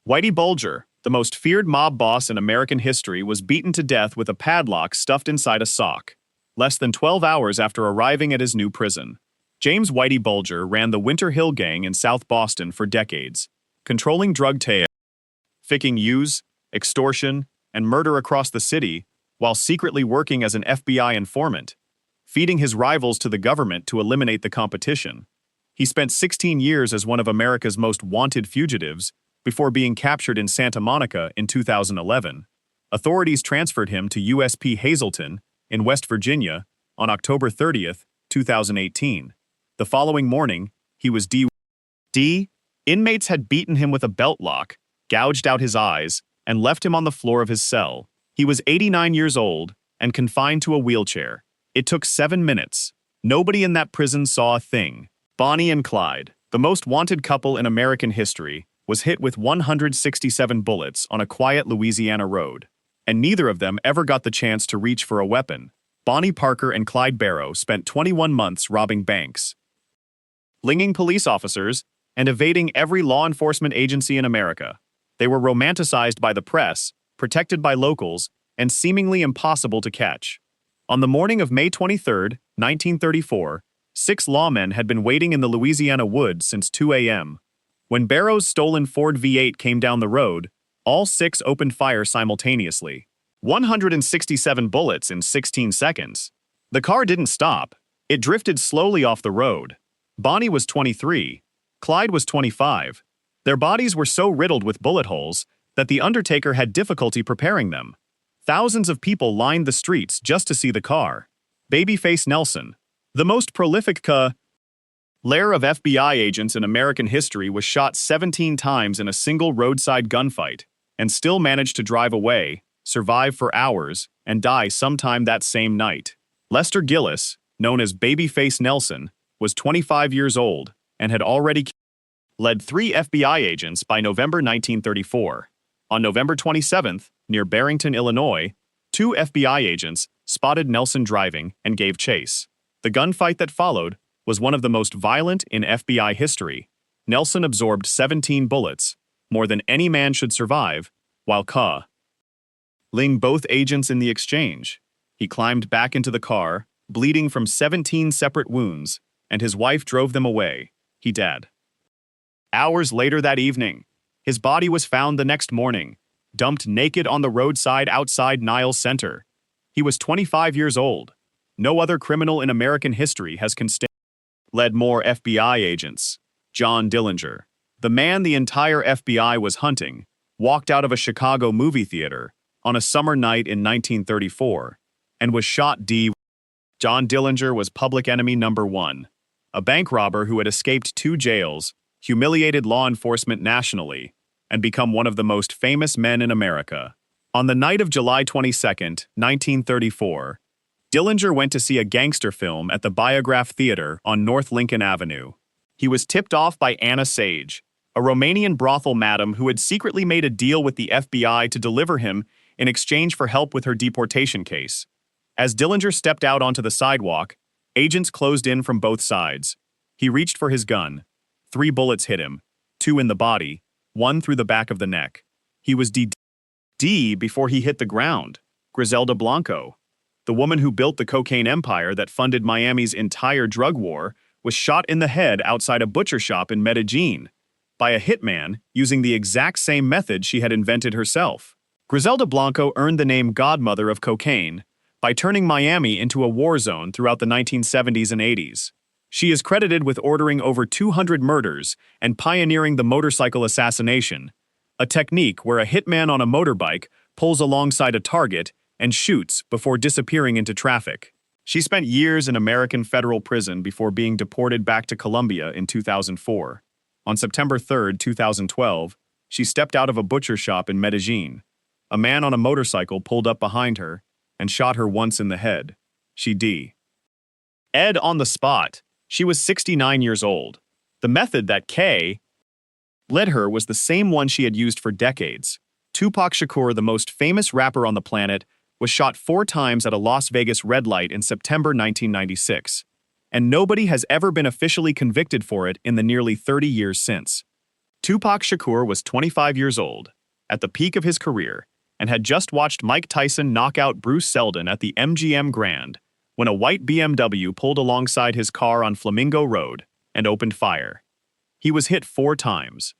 Whitey Bulger, the most feared mob boss in American history, was beaten to death with a padlock stuffed inside a sock, less than 12 hours after arriving at his new prison. James Whitey Bulger ran the Winter Hill Gang in South Boston for decades, controlling drug trafficking, use, extortion, and murder across the city, while secretly working as an FBI informant, feeding his rivals to the government to eliminate the competition. He spent 16 years as one of America's most wanted fugitives before being captured in Santa Monica in 2011. Authorities transferred him to USP Hazleton in West Virginia on October 30th, 2018. The following morning, he was D. Inmates had beaten him with a belt lock, gouged out his eyes, and left him on the floor of his cell. He was 89 years old and confined to a wheelchair. It took 7 minutes. Nobody in that prison saw a thing. Bonnie and Clyde, the most wanted couple in American history, was hit with 167 bullets on a quiet Louisiana road, and neither of them ever got the chance to reach for a weapon. Bonnie Parker and Clyde Barrow spent 21 months robbing banks, flinging police officers, and evading every law enforcement agency in America. They were romanticized by the press, protected by locals, and seemingly impossible to catch. On the morning of May 23, 1934, 6 lawmen had been waiting in the Louisiana woods since 2 a.m. When Barrow's stolen Ford V8 came down the road, all 6 opened fire simultaneously. 167 bullets in 16 seconds. The car didn't stop. It drifted slowly off the road. Bonnie was 23. Clyde was 25. Their bodies were so riddled with bullet holes that the undertaker had difficulty preparing them. Thousands of people lined the streets just to see the car. Babyface Nelson, the most prolific killer of FBI agents in American history, was shot 17 times in a single roadside gunfight and still managed to drive away, survive for hours, and die sometime that same night. Lester Gillis, known as Babyface Nelson, was 25 years old and had already led 3 FBI agents by November 1934. On November 27th, near Barrington, Illinois, 2 FBI agents spotted Nelson driving and gave chase. The gunfight that followed was one of the most violent in FBI history. Nelson absorbed 17 bullets, more than any man should survive, while killing both agents in the exchange. He climbed back into the car, bleeding from 17 separate wounds, and his wife drove them away. He died. Hours later that evening, his body was found the next morning, dumped naked on the roadside outside Niles Center. He was 25 years old. No other criminal in American history has led more FBI agents. John Dillinger, the man the entire FBI was hunting, walked out of a Chicago movie theater on a summer night in 1934 and was shot. John Dillinger was public enemy number 1, a bank robber who had escaped 2 jails, humiliated law enforcement nationally, and become one of the most famous men in America. On the night of July 22, 1934, Dillinger went to see a gangster film at the Biograph Theater on North Lincoln Avenue. He was tipped off by Anna Sage, a Romanian brothel madam who had secretly made a deal with the FBI to deliver him in exchange for help with her deportation case. As Dillinger stepped out onto the sidewalk, agents closed in from both sides. He reached for his gun. 3 bullets hit him, 2 in the body, 1 through the back of the neck. He was D before he hit the ground. Griselda Blanco, the woman who built the cocaine empire that funded Miami's entire drug war, was shot in the head outside a butcher shop in Medellin by a hitman using the exact same method she had invented herself. Griselda Blanco earned the name Godmother of Cocaine by turning Miami into a war zone throughout the 1970s and 80s. She is credited with ordering over 200 murders and pioneering the motorcycle assassination, a technique where a hitman on a motorbike pulls alongside a target and shoots before disappearing into traffic. She spent years in American federal prison before being deported back to Colombia in 2004. On September 3, 2012, she stepped out of a butcher shop in Medellin. A man on a motorcycle pulled up behind her and shot her once in the head. She Ed on the spot. She was 69 years old. The method that led her was the same one she had used for decades. Tupac Shakur, the most famous rapper on the planet, was shot 4 times at a Las Vegas red light in September 1996, and nobody has ever been officially convicted for it in the nearly 30 years since. Tupac Shakur was 25 years old, at the peak of his career, and had just watched Mike Tyson knock out Bruce Seldon at the MGM Grand when a white BMW pulled alongside his car on Flamingo Road and opened fire. He was hit 4 times.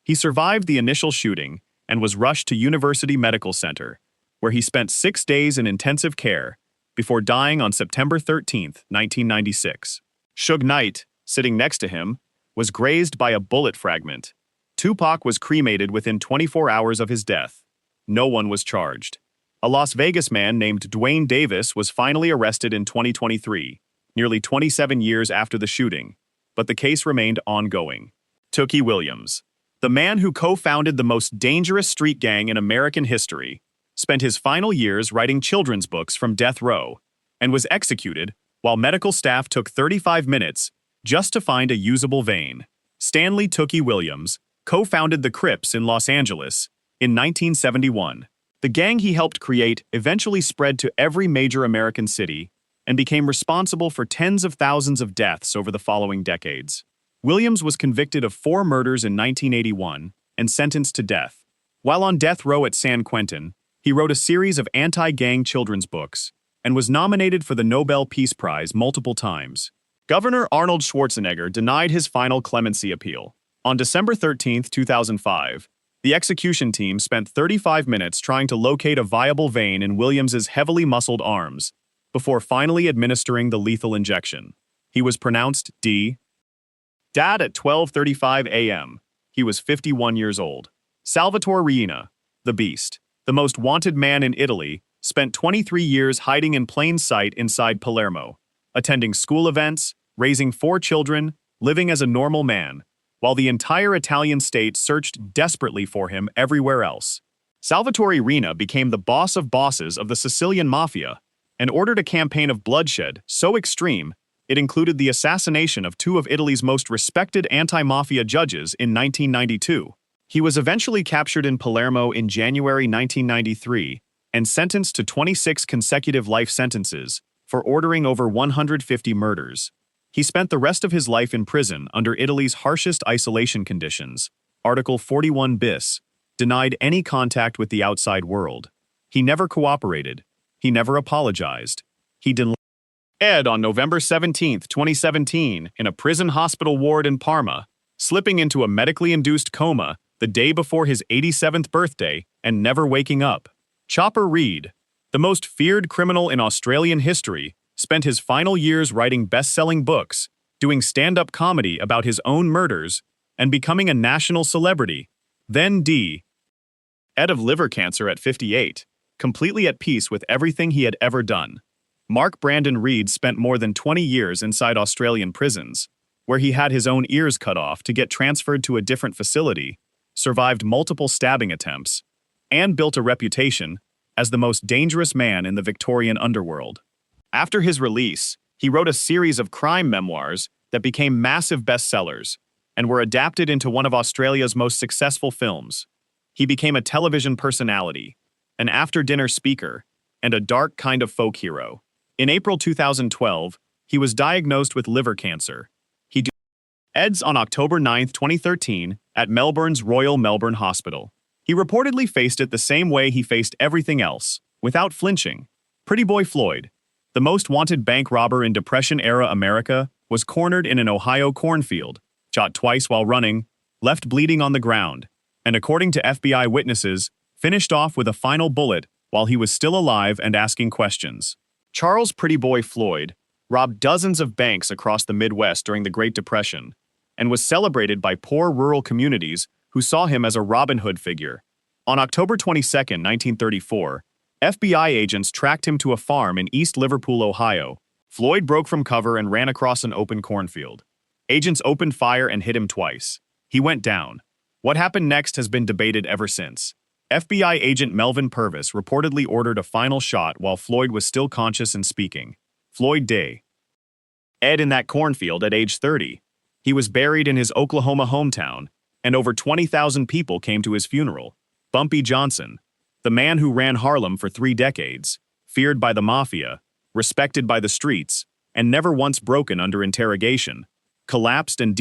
He survived the initial shooting and was rushed to University Medical Center, where he spent 6 days in intensive care before dying on September 13, 1996. Suge Knight, sitting next to him, was grazed by a bullet fragment. Tupac was cremated within 24 hours of his death. No one was charged. A Las Vegas man named Dwayne Davis was finally arrested in 2023, nearly 27 years after the shooting, but the case remained ongoing. Tookie Williams, the man who co-founded the most dangerous street gang in American history, spent his final years writing children's books from death row and was executed while medical staff took 35 minutes just to find a usable vein. Stanley Tookie Williams co-founded the Crips in Los Angeles in 1971. The gang he helped create eventually spread to every major American city and became responsible for tens of thousands of deaths over the following decades. Williams was convicted of 4 murders in 1981 and sentenced to death. While on death row at San Quentin, he wrote a series of anti-gang children's books and was nominated for the Nobel Peace Prize multiple times. Governor Arnold Schwarzenegger denied his final clemency appeal. On December 13, 2005, the execution team spent 35 minutes trying to locate a viable vein in Williams's heavily muscled arms before finally administering the lethal injection. He was pronounced dead at 12:35 a.m. He was 51 years old. Salvatore Riina, the Beast, the most wanted man in Italy, spent 23 years hiding in plain sight inside Palermo, attending school events, raising 4 children, living as a normal man, while the entire Italian state searched desperately for him everywhere else. Salvatore Riina became the boss of bosses of the Sicilian mafia and ordered a campaign of bloodshed so extreme it included the assassination of 2 of Italy's most respected anti-mafia judges in 1992. He was eventually captured in Palermo in January 1993 and sentenced to 26 consecutive life sentences for ordering over 150 murders. He spent the rest of his life in prison under Italy's harshest isolation conditions, Article 41 bis, denied any contact with the outside world. He never cooperated. He never apologized. He denied on November 17, 2017, in a prison hospital ward in Parma, slipping into a medically induced coma the day before his 87th birthday and never waking up. Chopper Read, the most feared criminal in Australian history, spent his final years writing best-selling books, doing stand-up comedy about his own murders, and becoming a national celebrity. Then died of liver cancer at 58, completely at peace with everything he had ever done. Mark Brandon Reed spent more than 20 years inside Australian prisons, where he had his own ears cut off to get transferred to a different facility, survived multiple stabbing attempts, and built a reputation as the most dangerous man in the Victorian underworld. After his release, he wrote a series of crime memoirs that became massive bestsellers and were adapted into one of Australia's most successful films. He became a television personality, an after-dinner speaker, and a dark kind of folk hero. In April 2012, he was diagnosed with liver cancer. He died on October 9, 2013, at Melbourne's Royal Melbourne Hospital. He reportedly faced it the same way he faced everything else, without flinching. Pretty Boy Floyd, the most wanted bank robber in Depression-era America, was cornered in an Ohio cornfield, shot twice while running, left bleeding on the ground, and according to FBI witnesses, finished off with a final bullet while he was still alive and asking questions. Charles Pretty Boy Floyd robbed dozens of banks across the Midwest during the Great Depression and was celebrated by poor rural communities who saw him as a Robin Hood figure. On October 22, 1934, FBI agents tracked him to a farm in East Liverpool, Ohio. Floyd broke from cover and ran across an open cornfield. Agents opened fire and hit him twice. He went down. What happened next has been debated ever since. FBI agent Melvin Purvis reportedly ordered a final shot while Floyd was still conscious and speaking. Floyd died in that cornfield at age 30. He was buried in his Oklahoma hometown, and over 20,000 people came to his funeral. Bumpy Johnson, the man who ran Harlem for 3 decades, feared by the mafia, respected by the streets, and never once broken under interrogation, collapsed and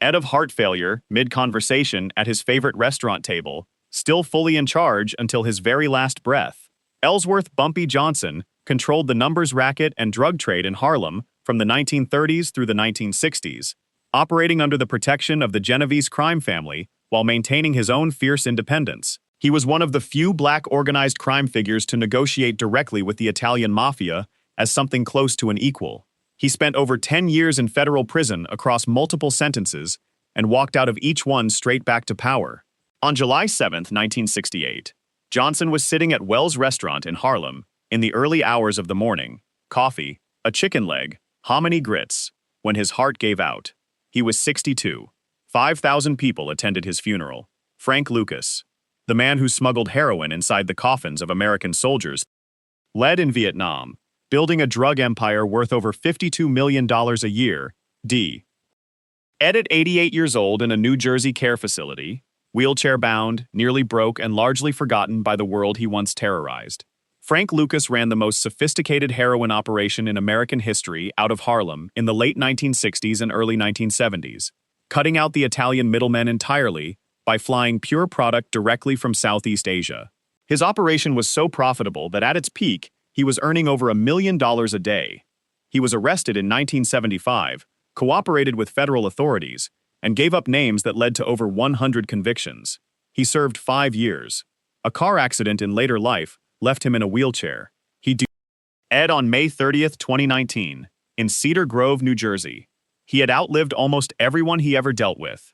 Ed of heart failure, mid-conversation at his favorite restaurant table, still fully in charge until his very last breath. Ellsworth Bumpy Johnson controlled the numbers racket and drug trade in Harlem from the 1930s through the 1960s, operating under the protection of the Genovese crime family while maintaining his own fierce independence. He was one of the few black organized crime figures to negotiate directly with the Italian mafia as something close to an equal. He spent over 10 years in federal prison across multiple sentences and walked out of each one straight back to power. On July 7, 1968, Johnson was sitting at Wells Restaurant in Harlem in the early hours of the morning, coffee, a chicken leg, hominy grits, when his heart gave out. He was 62. 5,000 people attended his funeral. Frank Lucas, the man who smuggled heroin inside the coffins of American soldiers, led in Vietnam, building a drug empire worth over $52 million a year, Ed at 88 years old in a New Jersey care facility, wheelchair-bound, nearly broke and largely forgotten by the world he once terrorized. Frank Lucas ran the most sophisticated heroin operation in American history out of Harlem in the late 1960s and early 1970s, cutting out the Italian middlemen entirely by flying pure product directly from Southeast Asia. His operation was so profitable that at its peak, he was earning over $1 million a day. He was arrested in 1975, cooperated with federal authorities, and gave up names that led to over 100 convictions. He served 5 years. A car accident in later life left him in a wheelchair. Ed on May 30, 2019, in Cedar Grove, New Jersey. He had outlived almost everyone he ever dealt with.